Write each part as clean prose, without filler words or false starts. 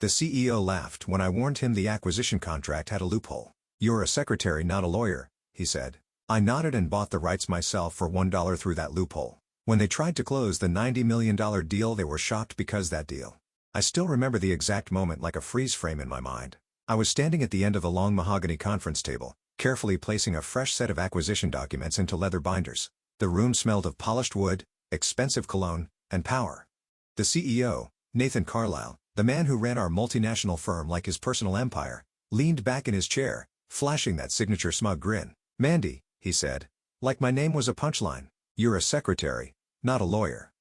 The CEO laughed when I warned him the acquisition contract had a loophole. "You're a secretary, not a lawyer," he said. I nodded and bought the rights myself for $1 through that loophole. When they tried to close the $90 million deal, they were shocked because that deal. I still remember the exact moment like a freeze frame in my mind. I was standing at the end of the long mahogany conference table, carefully placing a fresh set of acquisition documents into leather binders. The room smelled of polished wood, expensive cologne, and power. The CEO, Nathan Carlisle, the man who ran our multinational firm like his personal empire, leaned back in his chair, flashing that signature smug grin. "Mandy," he said, like my name was a punchline, "you're a secretary, not a lawyer.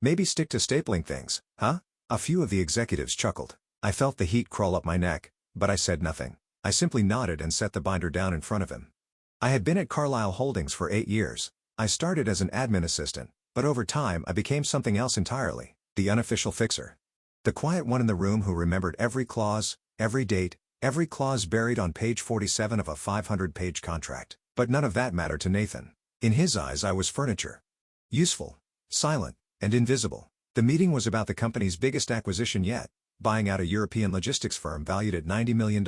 Maybe stick to stapling things, huh?" A few of the executives chuckled. I felt the heat crawl up my neck, but I said nothing. I simply nodded and set the binder down in front of him. I had been at Carlisle Holdings for 8 years. I started as an admin assistant, but over time I became something else entirely, the unofficial fixer. The quiet one in the room who remembered every clause, every date, every clause buried on page 47 of a 500-page contract. But none of that mattered to Nathan. In his eyes I was furniture. Useful, silent, and invisible. The meeting was about the company's biggest acquisition yet, buying out a European logistics firm valued at $90 million.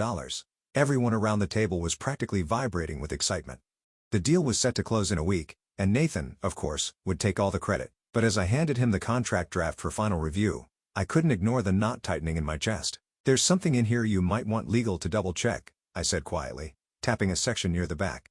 Everyone around the table was practically vibrating with excitement. The deal was set to close in a week, and Nathan, of course, would take all the credit. But as I handed him the contract draft for final review, I couldn't ignore the knot tightening in my chest. "There's something in here you might want legal to double-check," I said quietly, tapping a section near the back.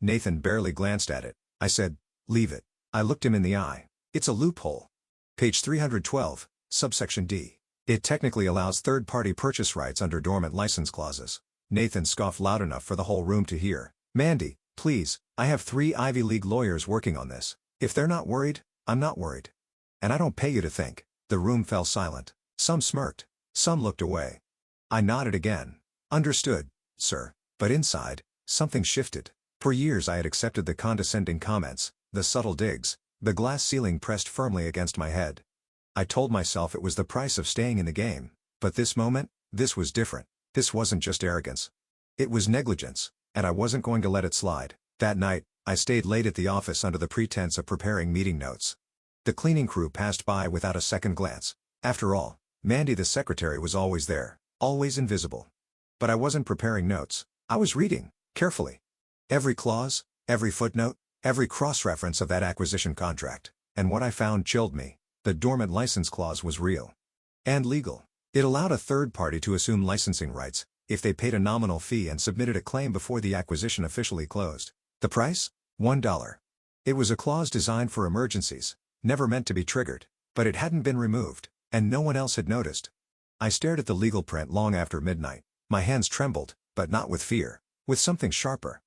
Nathan barely glanced at it. I said, "Leave it." I looked him in the eye. "It's a loophole. Page 312, subsection D. It technically allows third-party purchase rights under dormant license clauses." Nathan scoffed loud enough for the whole room to hear. "Mandy, please, I have 3 Ivy League lawyers working on this. If they're not worried, I'm not worried. And I don't pay you to think." The room fell silent. Some smirked. Some looked away. I nodded again. "Understood, sir." But inside, something shifted. For years I had accepted the condescending comments, the subtle digs, the glass ceiling pressed firmly against my head. I told myself it was the price of staying in the game. But this moment, this was different. This wasn't just arrogance. It was negligence, and I wasn't going to let it slide. That night, I stayed late at the office under the pretense of preparing meeting notes. The cleaning crew passed by without a second glance. After all, Mandy the secretary was always there, always invisible. But I wasn't preparing notes. I was reading, carefully. Every clause, every footnote, every cross-reference of that acquisition contract. And what I found chilled me. The dormant license clause was real. And legal. It allowed a third party to assume licensing rights, if they paid a nominal fee and submitted a claim before the acquisition officially closed. The price? $1. It was a clause designed for emergencies, never meant to be triggered. But it hadn't been removed, and no one else had noticed. I stared at the legal print long after midnight. My hands trembled, but not with fear, with something sharper.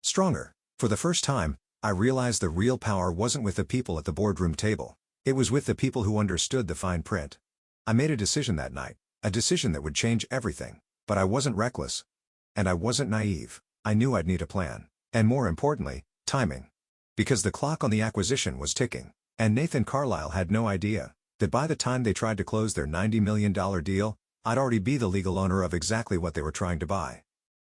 Stronger. For the first time, I realized the real power wasn't with the people at the boardroom table. It was with the people who understood the fine print. I made a decision that night, a decision that would change everything. But I wasn't reckless. And I wasn't naive. I knew I'd need a plan. And more importantly, timing. Because the clock on the acquisition was ticking. And Nathan Carlisle had no idea that by the time they tried to close their $90 million deal, I'd already be the legal owner of exactly what they were trying to buy.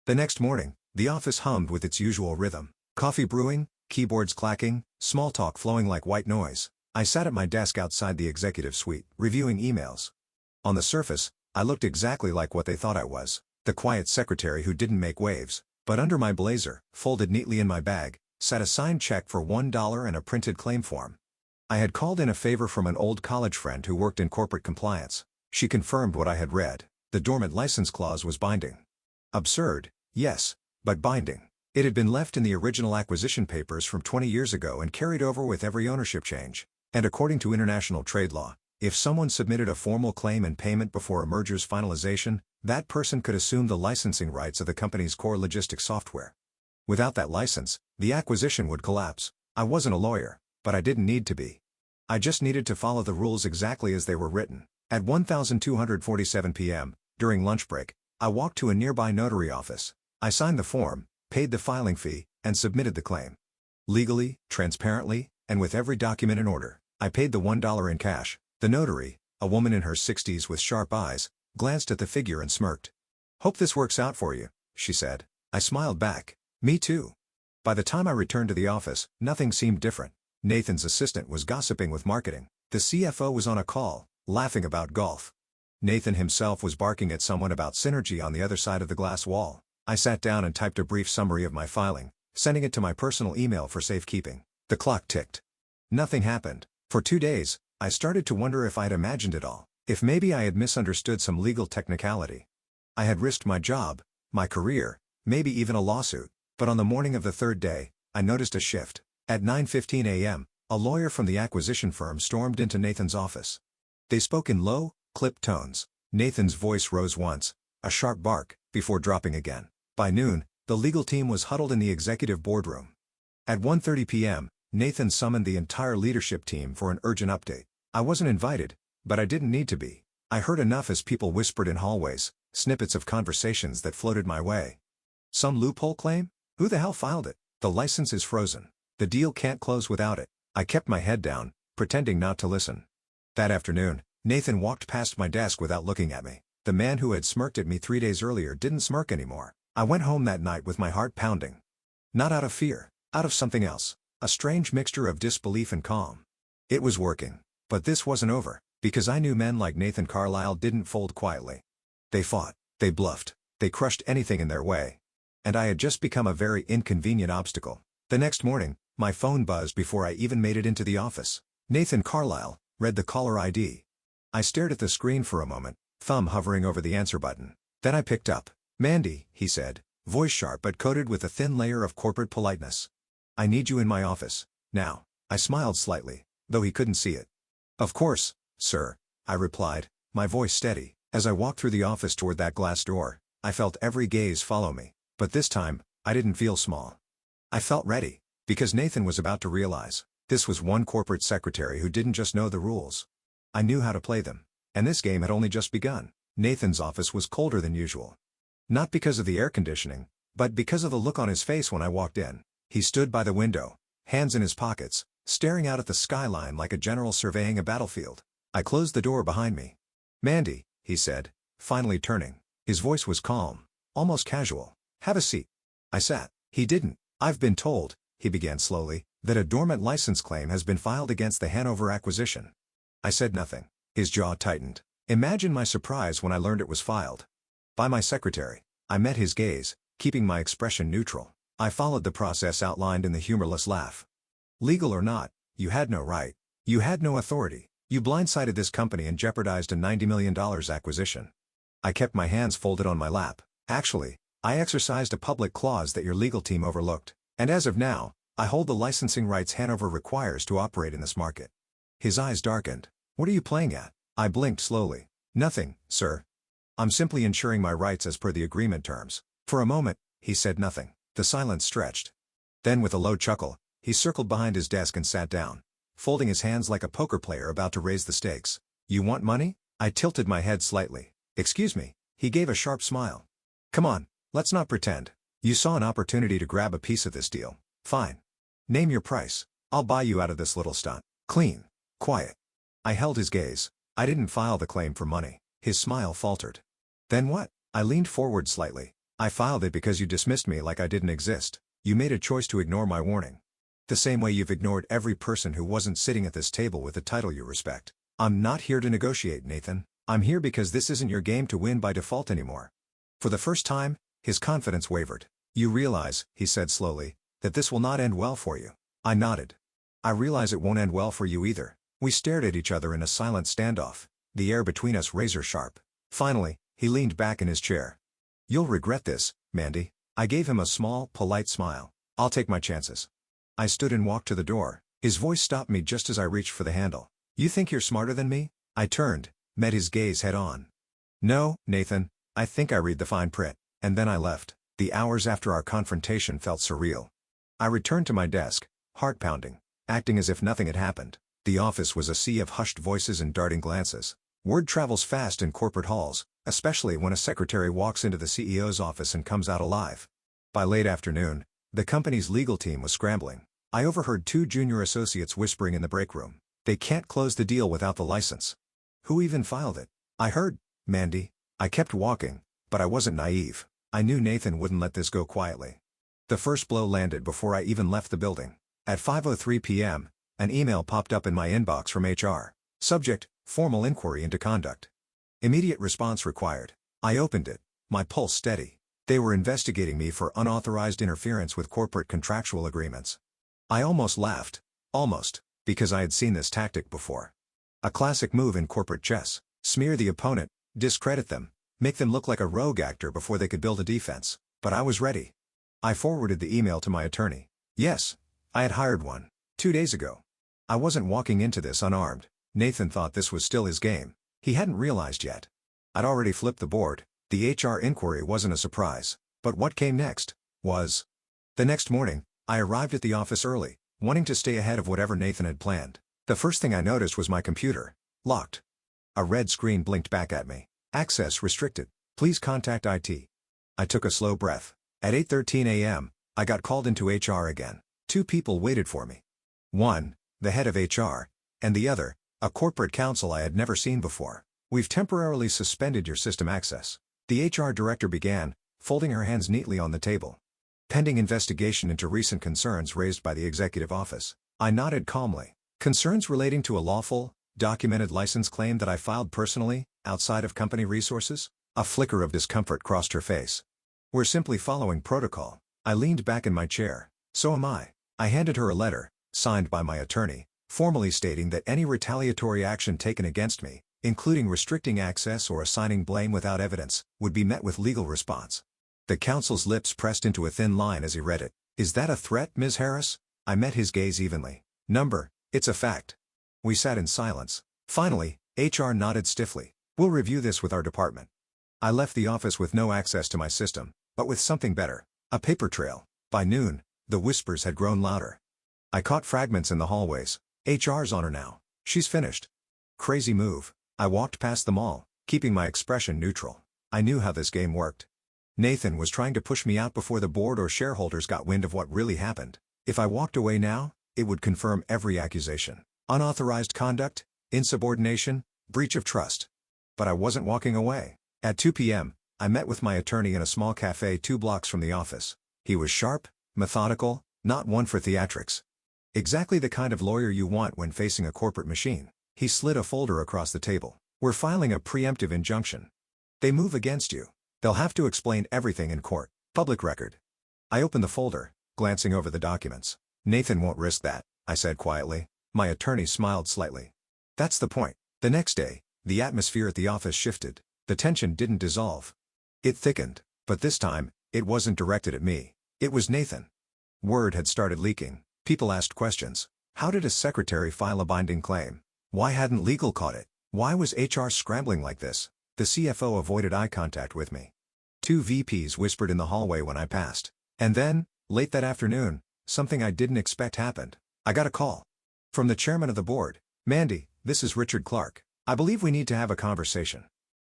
The next morning, the office hummed with its usual rhythm. Coffee brewing, keyboards clacking, small talk flowing like white noise. I sat at my desk outside the executive suite, reviewing emails. On the surface, I looked exactly like what they thought I was, the quiet secretary who didn't make waves. But under my blazer, folded neatly in my bag, sat a signed check for $1 and a printed claim form. I had called in a favor from an old college friend who worked in corporate compliance. She confirmed what I had read. The dormant license clause was binding. Absurd, yes, but binding. It had been left in the original acquisition papers from 20 years ago and carried over with every ownership change. And according to international trade law, if someone submitted a formal claim and payment before a merger's finalization, that person could assume the licensing rights of the company's core logistics software. Without that license, the acquisition would collapse. I wasn't a lawyer, but I didn't need to be. I just needed to follow the rules exactly as they were written. At 1247 p.m., during lunch break, I walked to a nearby notary office. I signed the form, paid the filing fee, and submitted the claim. Legally, transparently, and with every document in order. I paid the $1 in cash. The notary, a woman in her 60s with sharp eyes, glanced at the figure and smirked. "Hope this works out for you," she said. I smiled back. "Me too." By the time I returned to the office, nothing seemed different. Nathan's assistant was gossiping with marketing. The CFO was on a call, laughing about golf. Nathan himself was barking at someone about synergy on the other side of the glass wall. I sat down and typed a brief summary of my filing, sending it to my personal email for safekeeping. The clock ticked. Nothing happened. For 2 days, I started to wonder if I'd imagined it all, if maybe I had misunderstood some legal technicality. I had risked my job, my career, maybe even a lawsuit, but on the morning of the third day, I noticed a shift. At 9:15 a.m., a lawyer from the acquisition firm stormed into Nathan's office. They spoke in low, clipped tones. Nathan's voice rose once, a sharp bark, before dropping again. By noon, the legal team was huddled in the executive boardroom. At 1:30 p.m., Nathan summoned the entire leadership team for an urgent update. I wasn't invited, but I didn't need to be. I heard enough as people whispered in hallways, snippets of conversations that floated my way. Some loophole claim? Who the hell filed it? The license is frozen. The deal can't close without it. I kept my head down, pretending not to listen. That afternoon, Nathan walked past my desk without looking at me. The man who had smirked at me 3 days earlier didn't smirk anymore. I went home that night with my heart pounding. Not out of fear, out of something else, a strange mixture of disbelief and calm. It was working. But this wasn't over, because I knew men like Nathan Carlisle didn't fold quietly. They fought, they bluffed, they crushed anything in their way. And I had just become a very inconvenient obstacle. The next morning, my phone buzzed before I even made it into the office. Nathan Carlisle, read the caller ID. I stared at the screen for a moment, thumb hovering over the answer button. Then I picked up. "Mandy," he said, voice sharp but coated with a thin layer of corporate politeness. "I need you in my office, now." I smiled slightly, though he couldn't see it. "Of course, sir," I replied, my voice steady. As I walked through the office toward that glass door, I felt every gaze follow me. But this time, I didn't feel small. I felt ready, because Nathan was about to realize, this was one corporate secretary who didn't just know the rules. I knew how to play them. And this game had only just begun. Nathan's office was colder than usual. Not because of the air conditioning, but because of the look on his face when I walked in. He stood by the window, hands in his pockets, staring out at the skyline like a general surveying a battlefield. I closed the door behind me. "Mandy," he said, finally turning. His voice was calm, almost casual. "Have a seat." I sat. "He didn't. I've been told," he began slowly, "that a dormant license claim has been filed against the Hanover acquisition." I said nothing. His jaw tightened. Imagine my surprise when I learned it was filed. By my secretary. I met his gaze, keeping my expression neutral. I followed the process outlined in the humorless laugh. "Legal or not, you had no right. You had no authority. You blindsided this company and jeopardized a $90 million acquisition." I kept my hands folded on my lap. "Actually, I exercised a public clause that your legal team overlooked. And as of now, I hold the licensing rights Hanover requires to operate in this market." His eyes darkened. "What are you playing at?" I blinked slowly. "Nothing, sir. I'm simply ensuring my rights as per the agreement terms." For a moment, he said nothing. The silence stretched. Then with a low chuckle, he circled behind his desk and sat down, folding his hands like a poker player about to raise the stakes. "You want money?" I tilted my head slightly. "Excuse me." He gave a sharp smile. "Come on, let's not pretend. You saw an opportunity to grab a piece of this deal. Fine. Name your price. I'll buy you out of this little stunt. Clean. Quiet." I held his gaze. "I didn't file the claim for money." His smile faltered. "Then what?" I leaned forward slightly. "I filed it because you dismissed me like I didn't exist. You made a choice to ignore my warning. The same way you've ignored every person who wasn't sitting at this table with a title you respect. I'm not here to negotiate, Nathan. I'm here because this isn't your game to win by default anymore." For the first time, his confidence wavered. "You realize," he said slowly, "that this will not end well for you." I nodded. "I realize it won't end well for you either." We stared at each other in a silent standoff, the air between us razor sharp. Finally, he leaned back in his chair. "You'll regret this, Mandy." I gave him a small, polite smile. "I'll take my chances." I stood and walked to the door. His voice stopped me just as I reached for the handle. "You think you're smarter than me?" I turned, met his gaze head on. "No, Nathan, I think I read the fine print." And then I left. The hours after our confrontation felt surreal. I returned to my desk, heart pounding, acting as if nothing had happened. The office was a sea of hushed voices and darting glances. Word travels fast in corporate halls, especially when a secretary walks into the CEO's office and comes out alive. By late afternoon, the company's legal team was scrambling. I overheard 2 junior associates whispering in the break room. "They can't close the deal without the license." "Who even filed it?" "I heard, Mandy." I kept walking, but I wasn't naive. I knew Nathan wouldn't let this go quietly. The first blow landed before I even left the building. At 5:03 p.m., an email popped up in my inbox from HR. Subject: formal inquiry into conduct. Immediate response required. I opened it, my pulse steady. They were investigating me for unauthorized interference with corporate contractual agreements. I almost laughed. Almost. Because I had seen this tactic before. A classic move in corporate chess. Smear the opponent, discredit them, make them look like a rogue actor before they could build a defense. But I was ready. I forwarded the email to my attorney. Yes, I had hired one. 2 days ago. I wasn't walking into this unarmed. Nathan thought this was still his game. He hadn't realized yet. I'd already flipped the board. The HR inquiry wasn't a surprise. But what came next was... The next morning, I arrived at the office early, wanting to stay ahead of whatever Nathan had planned. The first thing I noticed was my computer. Locked. A red screen blinked back at me. Access restricted. Please contact IT. I took a slow breath. At 8:13 a.m., I got called into HR again. 2 people waited for me. One, the head of HR, and the other, a corporate counsel I had never seen before. We've temporarily suspended your system access. The HR director began, folding her hands neatly on the table. Pending investigation into recent concerns raised by the executive office. I nodded calmly. Concerns relating to a lawful, documented license claim that I filed personally, outside of company resources? A flicker of discomfort crossed her face. We're simply following protocol. I leaned back in my chair. So am I. I handed her a letter, signed by my attorney, formally stating that any retaliatory action taken against me, including restricting access or assigning blame without evidence, would be met with legal response. The counsel's lips pressed into a thin line as he read it. Is that a threat, Ms. Harris? I met his gaze evenly. It's a fact. We sat in silence. Finally, HR nodded stiffly. We'll review this with our department. I left the office with no access to my system, but with something better. A paper trail. By noon, the whispers had grown louder. I caught fragments in the hallways. HR's on her now. She's finished. Crazy move. I walked past them all, keeping my expression neutral. I knew how this game worked. Nathan was trying to push me out before the board or shareholders got wind of what really happened. If I walked away now, it would confirm every accusation. Unauthorized conduct, insubordination, breach of trust. But I wasn't walking away. At 2 p.m., I met with my attorney in a small cafe 2 blocks from the office. He was sharp, methodical, not one for theatrics. Exactly the kind of lawyer you want when facing a corporate machine. He slid a folder across the table. We're filing a preemptive injunction. They move against you. They'll have to explain everything in court. Public record. I opened the folder, glancing over the documents. Nathan won't risk that, I said quietly. My attorney smiled slightly. That's the point. The next day, the atmosphere at the office shifted. The tension didn't dissolve. It thickened, but this time, it wasn't directed at me. It was Nathan. Word had started leaking. People asked questions. How did a secretary file a binding claim? Why hadn't legal caught it? Why was HR scrambling like this? The CFO avoided eye contact with me. 2 VPs whispered in the hallway when I passed. And then, late that afternoon, something I didn't expect happened. I got a call. From the chairman of the board. Mandy, this is Richard Clark. I believe we need to have a conversation.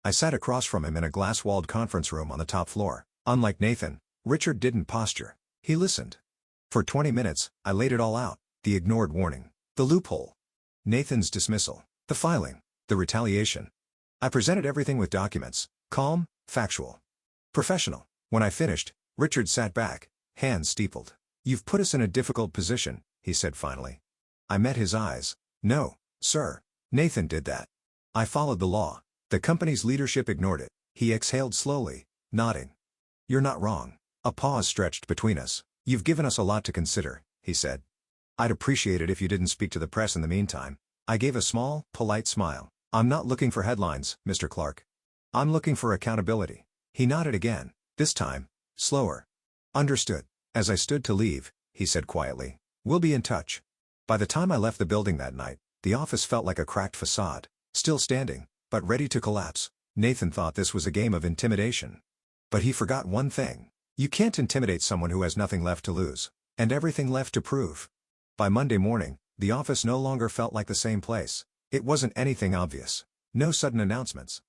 I sat across from him in a glass-walled conference room on the top floor. Unlike Nathan, Richard didn't posture. He listened. For 20 minutes, I laid it all out. The ignored warning. The loophole. Nathan's dismissal. The filing. The retaliation. I presented everything with documents. Calm, factual. Professional. When I finished, Richard sat back, hands steepled. You've put us in a difficult position, he said finally. I met his eyes. No, sir. Nathan did that. I followed the law. The company's leadership ignored it. He exhaled slowly, nodding. You're not wrong. A pause stretched between us. You've given us a lot to consider, he said. I'd appreciate it if you didn't speak to the press in the meantime. I gave a small, polite smile. I'm not looking for headlines, Mr. Clark. I'm looking for accountability. He nodded again, this time, slower. Understood. As I stood to leave, he said quietly, we'll be in touch. By the time I left the building that night, the office felt like a cracked facade, still standing, but ready to collapse. Nathan thought this was a game of intimidation. But he forgot one thing. You can't intimidate someone who has nothing left to lose, and everything left to prove. By Monday morning, the office no longer felt like the same place. It wasn't anything obvious. No sudden announcements.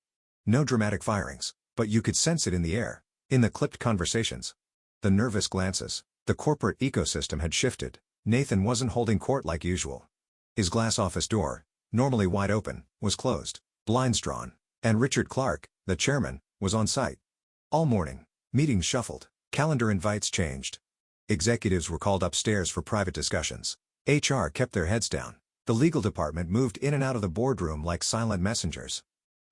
No dramatic firings, but you could sense it in the air, in the clipped conversations. The nervous glances. The corporate ecosystem had shifted. Nathan wasn't holding court like usual. His glass office door, normally wide open, was closed, blinds drawn, and Richard Clark, the chairman, was on site. All morning, meetings shuffled, calendar invites changed. Executives were called upstairs for private discussions. HR kept their heads down. The legal department moved in and out of the boardroom like silent messengers.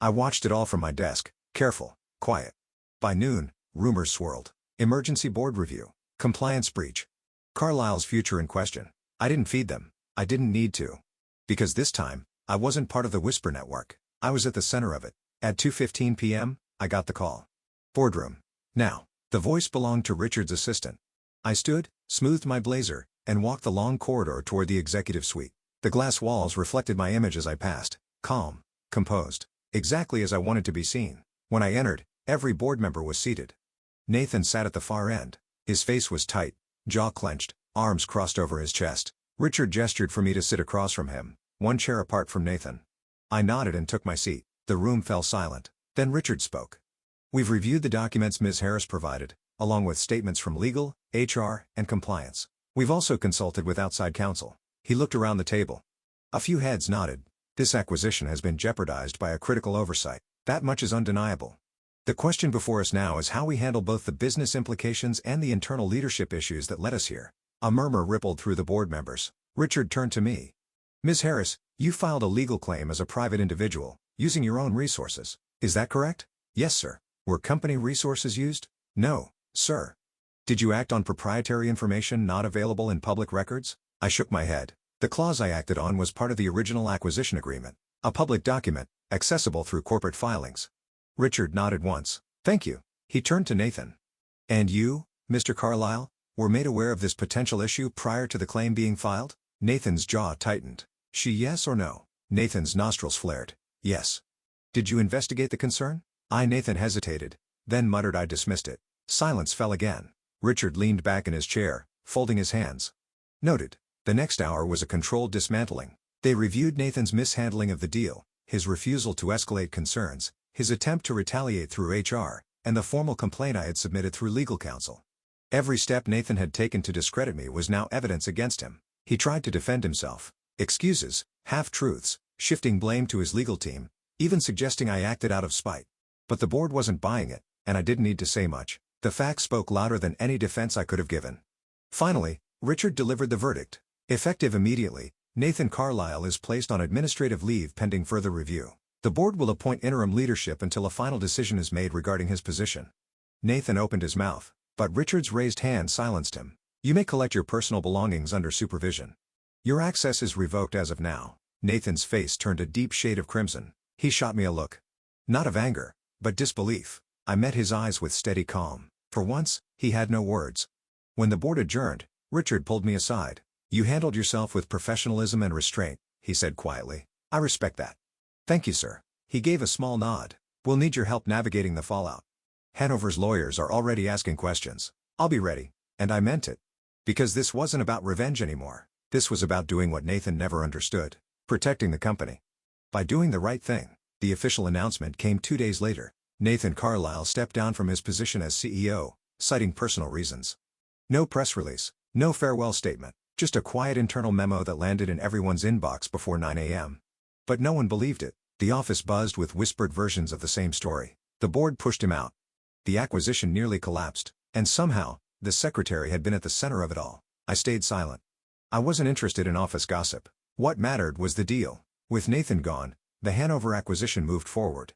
I watched it all from my desk, careful, quiet. By noon, rumors swirled. Emergency board review. Compliance breach. Carlisle's future in question. I didn't feed them. I didn't need to. Because this time, I wasn't part of the Whisper network. I was at the center of it. At 2:15 p.m., I got the call. Boardroom. Now. The voice belonged to Richard's assistant. I stood, smoothed my blazer, and walked the long corridor toward the executive suite. The glass walls reflected my image as I passed, calm, composed, exactly as I wanted to be seen. When I entered, every board member was seated. Nathan sat at the far end. His face was tight, jaw clenched, arms crossed over his chest. Richard gestured for me to sit across from him, one chair apart from Nathan. I nodded and took my seat. The room fell silent. Then Richard spoke. We've reviewed the documents Ms. Harris provided, along with statements from legal, HR, and compliance. We've also consulted with outside counsel. He looked around the table. A few heads nodded. This acquisition has been jeopardized by a critical oversight. That much is undeniable. The question before us now is how we handle both the business implications and the internal leadership issues that led us here. A murmur rippled through the board members. Richard turned to me. Ms. Harris, you filed a legal claim as a private individual, using your own resources. Is that correct? Yes, sir. Were company resources used? No, sir. Did you act on proprietary information not available in public records? I shook my head. The clause I acted on was part of the original acquisition agreement, a public document, accessible through corporate filings. Richard nodded once. Thank you. He turned to Nathan. And you, Mr. Carlisle, were made aware of this potential issue prior to the claim being filed? Nathan's jaw tightened. She yes or no? Nathan's nostrils flared. Yes. Did you investigate the concern? Nathan hesitated, then muttered I dismissed it. Silence fell again. Richard leaned back in his chair, folding his hands. Noted. The next hour was a controlled dismantling. They reviewed Nathan's mishandling of the deal, his refusal to escalate concerns, his attempt to retaliate through HR, and the formal complaint I had submitted through legal counsel. Every step Nathan had taken to discredit me was now evidence against him. He tried to defend himself. Excuses, half-truths, shifting blame to his legal team, even suggesting I acted out of spite. But the board wasn't buying it, and I didn't need to say much. The facts spoke louder than any defense I could have given. Finally, Richard delivered the verdict. Effective immediately, Nathan Carlisle is placed on administrative leave pending further review. The board will appoint interim leadership until a final decision is made regarding his position. Nathan opened his mouth, but Richard's raised hand silenced him. You may collect your personal belongings under supervision. Your access is revoked as of now. Nathan's face turned a deep shade of crimson. He shot me a look. Not of anger, but disbelief. I met his eyes with steady calm. For once, he had no words. When the board adjourned, Richard pulled me aside. You handled yourself with professionalism and restraint, he said quietly. I respect that. Thank you, sir. He gave a small nod. We'll need your help navigating the fallout. Hanover's lawyers are already asking questions. I'll be ready. And I meant it. Because this wasn't about revenge anymore. This was about doing what Nathan never understood. Protecting the company. By doing the right thing. The official announcement came 2 days later. Nathan Carlisle stepped down from his position as CEO, citing personal reasons. No press release, no farewell statement, just a quiet internal memo that landed in everyone's inbox before 9 a.m. But no one believed it. The office buzzed with whispered versions of the same story. The board pushed him out. The acquisition nearly collapsed, and somehow, the secretary had been at the center of it all. I stayed silent. I wasn't interested in office gossip. What mattered was the deal. With Nathan gone, the Hanover acquisition moved forward.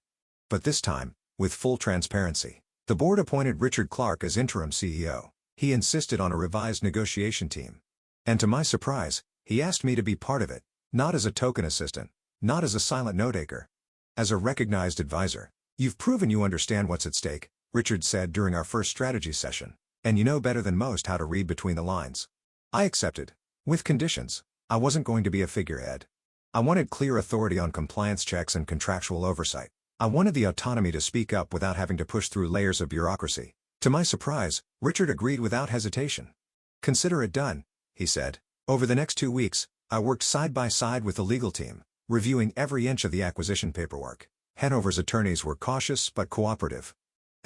But this time, with full transparency. The board appointed Richard Clark as interim CEO. He insisted on a revised negotiation team. And to my surprise, he asked me to be part of it, not as a token assistant, not as a silent note-taker. As a recognized advisor. You've proven you understand what's at stake, Richard said during our first strategy session. And you know better than most how to read between the lines. I accepted. With conditions. I wasn't going to be a figurehead. I wanted clear authority on compliance checks and contractual oversight. I wanted the autonomy to speak up without having to push through layers of bureaucracy. To my surprise, Richard agreed without hesitation. Consider it done, he said. Over the next 2 weeks, I worked side by side with the legal team, reviewing every inch of the acquisition paperwork. Hanover's attorneys were cautious but cooperative.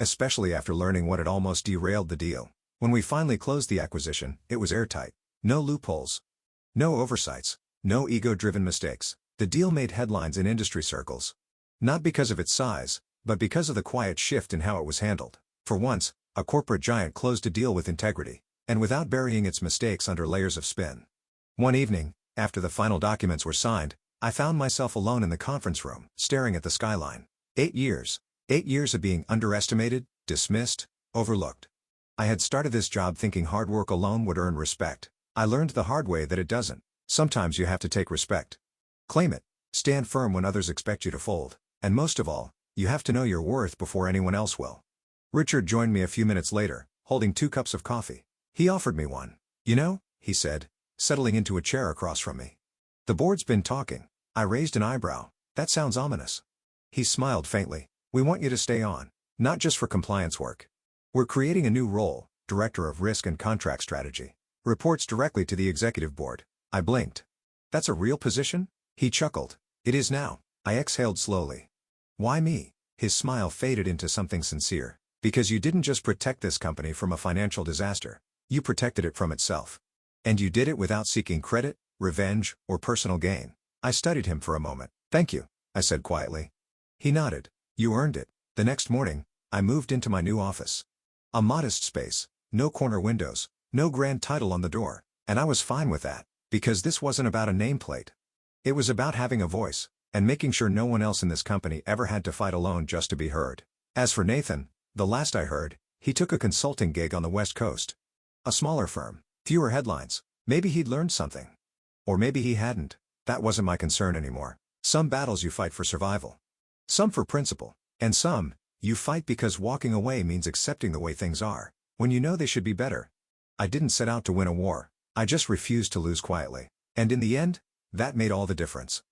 Especially after learning what had almost derailed the deal. When we finally closed the acquisition, it was airtight. No loopholes. No oversights. No ego-driven mistakes. The deal made headlines in industry circles. Not because of its size, but because of the quiet shift in how it was handled. For once, a corporate giant closed a deal with integrity, and without burying its mistakes under layers of spin. One evening, after the final documents were signed, I found myself alone in the conference room, staring at the skyline. 8 years. 8 years of being underestimated, dismissed, overlooked. I had started this job thinking hard work alone would earn respect. I learned the hard way that it doesn't. Sometimes you have to take respect. Claim it. Stand firm when others expect you to fold. And most of all, you have to know your worth before anyone else will. Richard joined me a few minutes later, holding 2 cups of coffee. He offered me one. You know, he said, settling into a chair across from me. The board's been talking. I raised an eyebrow. That sounds ominous. He smiled faintly. We want you to stay on. Not just for compliance work. We're creating a new role, Director of Risk and Contract Strategy. Reports directly to the executive board. I blinked. That's a real position? He chuckled. It is now. I exhaled slowly. Why me? His smile faded into something sincere. Because you didn't just protect this company from a financial disaster. You protected it from itself. And you did it without seeking credit, revenge, or personal gain. I studied him for a moment. Thank you, I said quietly. He nodded. You earned it. The next morning, I moved into my new office. A modest space, no corner windows, no grand title on the door, and I was fine with that, because this wasn't about a nameplate. It was about having a voice, and making sure no one else in this company ever had to fight alone just to be heard. As for Nathan, the last I heard, he took a consulting gig on the West Coast. A smaller firm, fewer headlines. Maybe he'd learned something. Or maybe he hadn't. That wasn't my concern anymore. Some battles you fight for survival. Some for principle. And some, you fight because walking away means accepting the way things are, when you know they should be better. I didn't set out to win a war. I just refused to lose quietly. And in the end, that made all the difference.